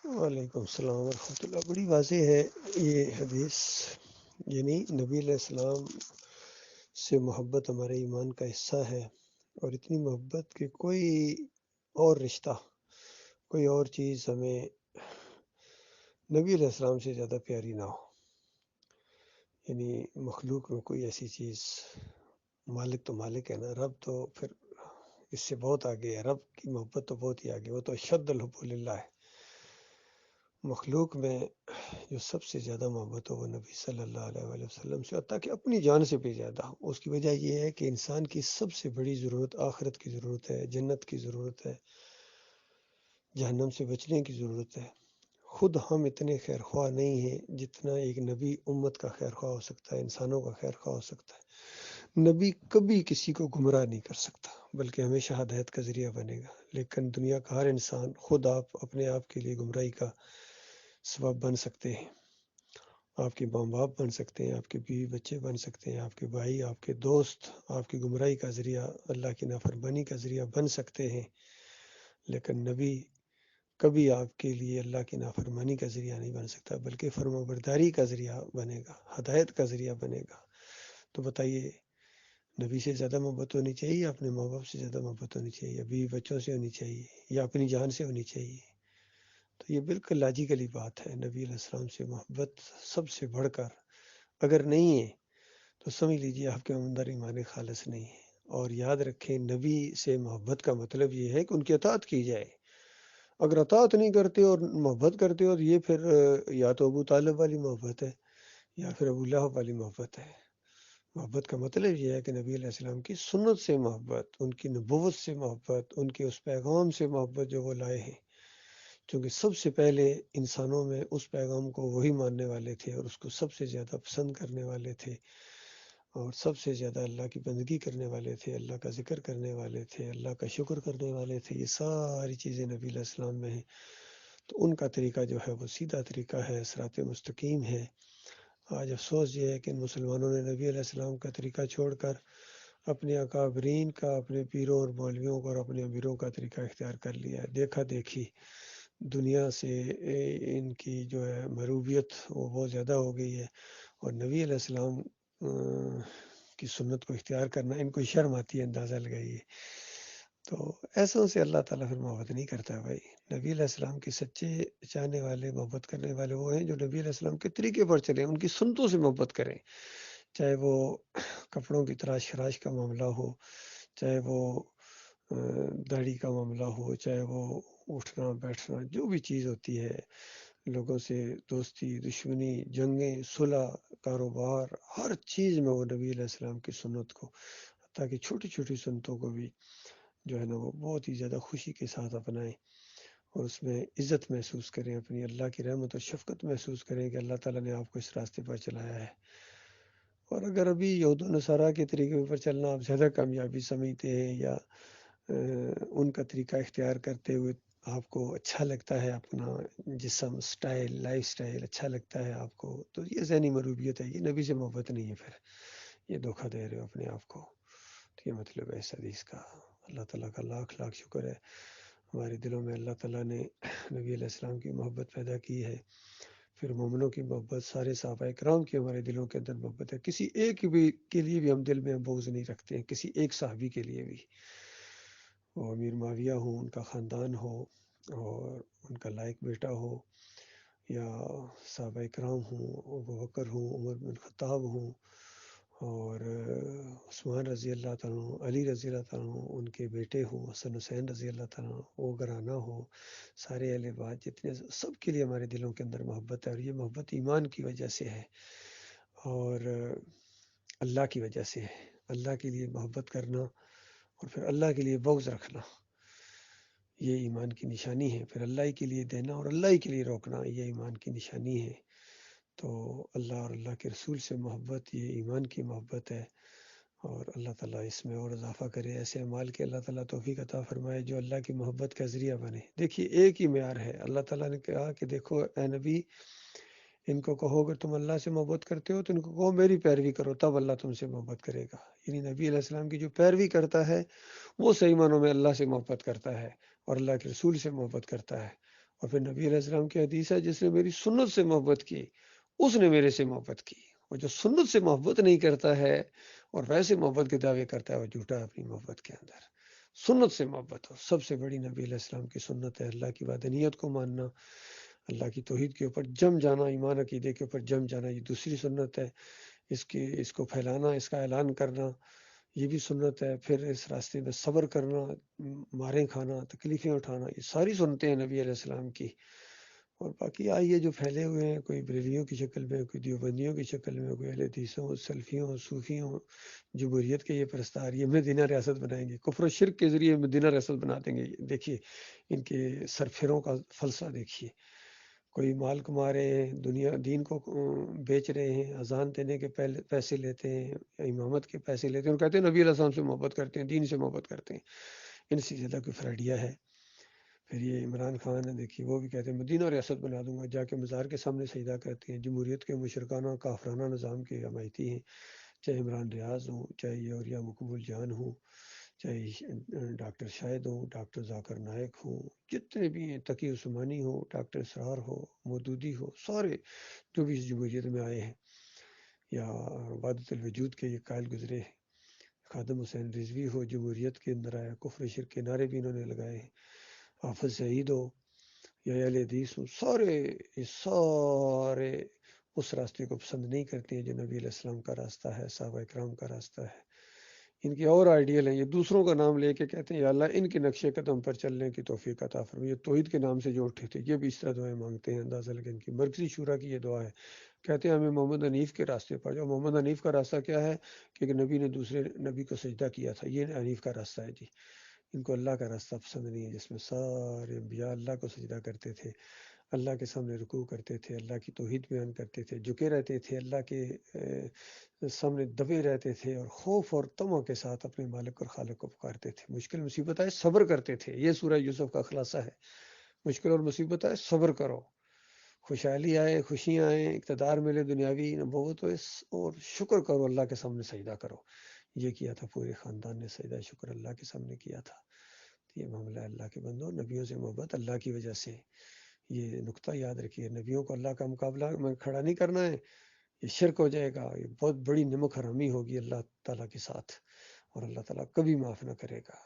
وعلیکم السلام ورحمۃ اللہ۔ بڑی واضح ہے یہ حدیث، یعنی نبی علیہ السلام سے محبت ہمارے ایمان کا حصہ ہے، اور اتنی محبت کہ کوئی اور رشتہ، کوئی اور چیز ہمیں نبی علیہ السلام سے زیادہ پیاری نہ ہو۔ یعنی مخلوق میں کوئی ایسی چیز، مالک تو مالک ہے نا، رب تو پھر اس سے بہت آگے ہے، رب کی محبت تو بہت ہی آگے، وہ تو اشد الحب للہ ہے۔ مخلوق میں جو سب سے زیادہ محبت ہو وہ نبی صلی اللہ علیہ وآلہ وسلم سے، حتیٰ کہ اپنی جان سے بھی زیادہ۔ اس کی وجہ یہ ہے کہ انسان کی سب سے بڑی ضرورت آخرت کی ضرورت ہے، جنت کی ضرورت ہے، جہنم سے بچنے کی ضرورت ہے۔ خود ہم اتنے خیر خواہ نہیں ہیں جتنا ایک نبی امت کا خیر خواہ ہو سکتا ہے، انسانوں کا خیر خواہ ہو سکتا ہے۔ نبی کبھی کسی کو گمراہ نہیں کر سکتا، بلکہ ہمیشہ ہدایت کا ذریعہ بنے گا، لیکن دنیا کا ہر انسان خود آپ اپنے آپ کے لیے گمراہی کا سبب بن سکتے ہیں۔ آپ کے ماں باپ بن سکتے ہیں، آپ کے بیوی بچے بن سکتے ہیں، آپ کے بھائی، آپ کے دوست آپ کی گمراہی کا ذریعہ، اللہ کی نافرمانی کا ذریعہ بن سکتے ہیں، لیکن نبی کبھی آپ کے لیے اللہ کی نافرمانی کا ذریعہ نہیں بن سکتا، بلکہ فرمانبرداری کا ذریعہ بنے گا، ہدایت کا ذریعہ بنے گا۔ تو بتائیے، نبی سے زیادہ محبت ہونی چاہیے، یا اپنے ماں باپ سے زیادہ محبت ہونی چاہیے، یا بیوی بچوں سے ہونی چاہیے، یا اپنی جان سے ہونی چاہیے؟ تو یہ بالکل لاجیکلی بات ہے۔ نبی علیہ السلام سے محبت سب سے بڑھ کر اگر نہیں ہے تو سمجھ لیجیے آپ کے اندر ایمان خالص نہیں ہے۔ اور یاد رکھیں، نبی سے محبت کا مطلب یہ ہے کہ ان کی اطاعت کی جائے۔ اگر اطاعت نہیں کرتے اور محبت کرتے ہو تو یہ پھر یا تو ابو طالب والی محبت ہے، یا پھر ابو لہب والی محبت ہے۔ محبت کا مطلب یہ ہے کہ نبی علیہ السلام کی سنت سے محبت، ان کی نبوت سے محبت، ان کے اس پیغام سے محبت جو وہ لائے ہیں، کیونکہ سب سے پہلے انسانوں میں اس پیغام کو وہی ماننے والے تھے، اور اس کو سب سے زیادہ پسند کرنے والے تھے، اور سب سے زیادہ اللہ کی بندگی کرنے والے تھے، اللہ کا ذکر کرنے والے تھے، اللہ کا شکر کرنے والے تھے۔ یہ ساری چیزیں نبی علیہ السلام میں ہیں۔ تو ان کا طریقہ جو ہے وہ سیدھا طریقہ ہے، صراط مستقیم ہے۔ آج افسوس یہ ہے کہ ان مسلمانوں نے نبی علیہ السلام کا طریقہ چھوڑ کر اپنے اکابرین کا، اپنے پیروں اور مولویوں کا اور اپنے امیروں کا طریقہ اختیار کر لیا ہے۔ دیکھا دیکھی دنیا سے ان کی جو ہے محروبیت وہ بہت زیادہ ہو گئی ہے، اور نبی علیہ السلام کی سنت کو اختیار کرنا ان کو شرم آتی ہے، اندازہ لگائیے۔ تو ایسوں سے اللہ تعالیٰ پھر محبت نہیں کرتا بھائی۔ نبی علیہ السلام کے سچے چاہنے والے، محبت کرنے والے وہ ہیں جو نبی علیہ السلام کے طریقے پر چلیں، ان کی سنتوں سے محبت کریں، چاہے وہ کپڑوں کی تراش خراش کا معاملہ ہو، چاہے وہ داڑھی کا معاملہ ہو، چاہے وہ اٹھنا بیٹھنا، جو بھی چیز ہوتی ہے، لوگوں سے دوستی، دشمنی، جنگیں، صلح، کاروبار، ہر چیز میں وہ نبی علیہ السلام کی سنت کو، تاکہ چھوٹی چھوٹی سنتوں کو بھی جو ہے نا وہ بہت ہی زیادہ خوشی کے ساتھ اپنائیں، اور اس میں عزت محسوس کریں، اپنی اللہ کی رحمت اور شفقت محسوس کریں کہ اللہ تعالیٰ نے آپ کو اس راستے پر چلایا ہے۔ اور اگر ابھی یہود و نصارہ کے طریقے پر چلنا آپ زیادہ کامیابی سمجھتے ہیں، یا ان کا طریقہ اختیار کرتے ہوئے آپ کو اچھا لگتا ہے، اپنا جسم، سٹائل، لائف سٹائل اچھا لگتا ہے آپ کو، تو یہ ذہنی مروبیت ہے، یہ نبی سے محبت نہیں ہے، پھر یہ دھوکہ دے رہے ہو اپنے آپ کو۔ تو یہ مطلب ہے اس حدیث کا۔ اللہ تعالیٰ کا لاکھ لاکھ شکر ہے، ہمارے دلوں میں اللہ تعالیٰ نے نبی علیہ السلام کی محبت پیدا کی ہے، پھر مومنوں کی محبت، سارے صحابہ کرام کی ہمارے دلوں کے اندر محبت ہے۔ کسی ایک بھی کے لیے بھی ہم دل میں بغض نہیں رکھتے ہیں، کسی ایک صحابی کے لیے بھی، وہ امیر معاویہ ہوں، ان کا خاندان ہو، اور ان کا لائق بیٹا ہو، یا صحابہ کرام ہوں، ابو بکر ہوں، عمر بن خطاب ہوں، اور عثمان رضی اللہ تعالیٰ عنہ، علی رضی اللہ تعالیٰ عنہ، ان کے بیٹے ہوں، حسن حسین رضی اللہ تعالیٰ عنہ، وہ گھرانہ ہو، سارے اہل بیت، جتنے سب کے لیے ہمارے دلوں کے اندر محبت ہے، اور یہ محبت ایمان کی وجہ سے ہے، اور اللہ کی وجہ سے ہے۔ اللہ کے لیے محبت کرنا اور پھر اللہ کے لیے بغض رکھنا، یہ ایمان کی نشانی ہے۔ پھر اللہ ہی کے لیے دینا اور اللہ ہی کے لیے روکنا، یہ ایمان کی نشانی ہے۔ تو اللہ اور اللہ کے رسول سے محبت، یہ ایمان کی محبت ہے، اور اللہ تعالیٰ اس میں اور اضافہ کرے، ایسے اعمال کے اللہ تعالیٰ توفیق عطا فرمائے جو اللہ کی محبت کا ذریعہ بنے۔ دیکھیے ایک ہی معیار ہے، اللہ تعالیٰ نے کہا کہ دیکھو اے نبی، ان کو کہو اگر تم اللہ سے محبت کرتے ہو تو ان کو کہو میری پیروی کرو، تب اللہ تم سے محبت کرے گا۔ یعنی نبی علیہ السلام کی جو پیروی کرتا ہے وہ صحیح معنوں میں اللہ سے محبت کرتا ہے، اور اللہ کے رسول سے محبت کرتا ہے، اور پھر نبی علیہ السلام کی حدیث ہے جس نے میری سنت سے محبت کی اس نے میرے سے محبت کی، اور جو سنت سے محبت نہیں کرتا ہے اور ویسے محبت کے دعوے کرتا ہے وہ جھوٹا ہے اپنی محبت کے اندر۔ سنت سے محبت ہو، سب سے بڑی نبی علیہ السلام کی سنت ہے اللہ کی وحدانیت کو ماننا، اللہ کی توحید کے اوپر جم جانا، ایمان عقیدے کے اوپر جم جانا، یہ دوسری سنت ہے۔ اس کو پھیلانا، اس کا اعلان کرنا، یہ بھی سنت ہے۔ پھر اس راستے میں صبر کرنا، ماریں کھانا، تکلیفیں اٹھانا، یہ ساری سنتیں ہیں نبی علیہ السلام کی۔ اور باقی آئیے جو پھیلے ہوئے ہیں، کوئی بریلیوں کی شکل میں، کوئی دیوبندیوں کی شکل میں، کوئی اہل حدیثوں، سلفیوں، صوفیوں، جمہوریت کے یہ پرستار یہ مدینہ ریاست بنائیں گے، کفر و شرک کے ذریعے مدینہ ریاست بنا دیں گے۔ دیکھیے ان کے سرفروں کا فلسفہ دیکھیے، کوئی مال کما رہے ہیں، دنیا دین کو بیچ رہے ہیں، اذان دینے کے پیسے لیتے ہیں، امامت کے پیسے لیتے ہیں، اور کہتے ہیں نبی علیہ السلام سے محبت کرتے ہیں، دین سے محبت کرتے ہیں۔ ان سے زیادہ کوئی فراڈیا ہے؟ پھر یہ عمران خان ہے، دیکھیے وہ بھی کہتے ہیں مدینہ ریاست بنا دوں گا، جا کے مزار کے سامنے سجدہ کرتے ہیں، جمہوریت کے مشرکانہ کافرانہ نظام کے حمایتی ہیں، چاہے عمران ریاض ہوں، چاہے یوریا مقبول جان ہوں، چاہے ڈاکٹر شاہد ہوں، ڈاکٹر ذاکر نائک ہوں، جتنے بھی ہیں، تقی عثمانی ہو، ڈاکٹر اسرار ہو، مودودی ہو، سارے جو بھی اس جمہوریت میں آئے ہیں، یا وحدت الوجود کے یہ قائل گزرے ہیں، خادم حسین رضوی ہو، جمہوریت کے اندر آیا، کفر شرک کے نعرے بھی انہوں نے لگائے ہیں، حافظ سعید ہو یا اہل حدیث ہوں، یہ سارے اس راستے کو پسند نہیں کرتے ہیں جو نبی علیہ السلام کا راستہ ہے، صحابہ اکرام کا راستہ ہے۔ ان کے اور آئیڈیل ہیں، یہ دوسروں کا نام لے کے کہتے ہیں یا اللہ ان کے نقشے قدم پر چلنے کی توفیق عطا فرما۔ یہ توحید کے نام سے جو اٹھے تھے یہ بھی اس طرح دعائیں مانگتے ہیں، اندازہ لگے ان کی مرکزی شورا کی یہ دعا ہے، کہتے ہیں ہمیں محمد حنیف کے راستے پر جاؤ۔ محمد حنیف کا راستہ کیا ہے کہ ایک نبی نے دوسرے نبی کو سجدہ کیا تھا، یہ حنیف کا راستہ ہے جی۔ ان کو اللہ کا راستہ پسند نہیں ہے جس میں سارے انبیاء اللہ کو سجدہ کرتے تھے، اللہ کے سامنے رکوع کرتے تھے، اللہ کی توحید بیان کرتے تھے، جھکے رہتے تھے، اللہ کے سامنے دبے رہتے تھے، اور خوف اور طمع کے ساتھ اپنے مالک اور خالق کو پکارتے تھے۔ مشکل مصیبت آئے صبر کرتے تھے، یہ سورہ یوسف کا خلاصہ ہے۔ مشکل اور مصیبت آئے صبر کرو، خوشحالی آئے، خوشیاں آئیں، اقتدار ملے دنیاوی، نبوت ہو، اور شکر کرو، اللہ کے سامنے سجدہ کرو۔ یہ کیا تھا پورے خاندان نے، سجدہ شکر اللہ کے سامنے کیا تھا۔ یہ معاملہ اللہ کے بندوں، نبیوں سے محبت اللہ کی وجہ سے، یہ نقطہ یاد رکھیے، نبیوں کو اللہ کا مقابلہ میں کھڑا نہیں کرنا ہے، یہ شرک ہو جائے گا، یہ بہت بڑی نمک حرامی ہوگی اللہ تعالیٰ کے ساتھ، اور اللہ تعالیٰ کبھی معاف نہ کرے گا۔